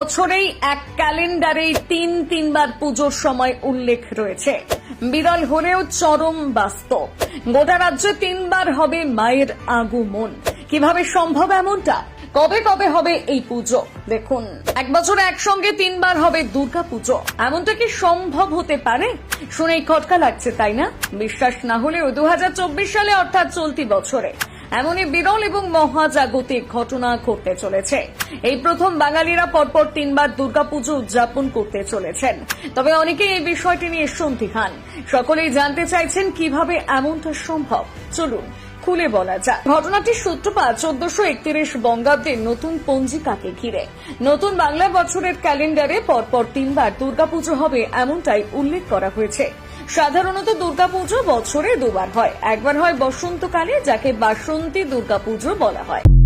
বছরেই এক ক্যালেন্ডারে তিনবার পুজোর সময় উল্লেখ রয়েছে। বিরল হলেও চরম বাস্তব। গোটা রাজ্যে তিনবার হবে মায়ের আগমন। কিভাবে সম্ভব এমনটা? কবে কবে হবে এই পুজো? দেখুন, এক বছরে একসঙ্গে তিনবার হবে দুর্গা পুজো। এমনটা কি সম্ভব হতে পারে? শুনেই খটকা লাগছে, তাই না? বিশ্বাস না হলেও 2024 সালে অর্থাৎ চলতি বছরে এমনই বিরল এবং মহাজাগতিক ঘটনা ঘটতে চলেছে। এই প্রথম বাঙালিরা পরপর তিনবার দুর্গাপুজো উদযাপন করতে চলেছেন। তবে অনেকেই এই বিষয়টি নিয়ে সন্দিহান। সকলেই জানতে চাইছেন কিভাবে এমনটা সম্ভব। চলুন খুলে বলা যাক। ঘটনাটির সূত্রপাত 1431 বঙ্গাব্দের নতুন পঞ্জিকাকে ঘিরে। নতুন বাংলা বছরের ক্যালেন্ডারে পরপর তিনবার দুর্গাপুজো হবে এমনটাই উল্লেখ করা হয়েছে। সাধারণত দুর্গাপুজো বছরে দুবার হয়। একবার হয় বসন্তকালে, যাকে বাসন্তী দুর্গাপুজো বলা হয়।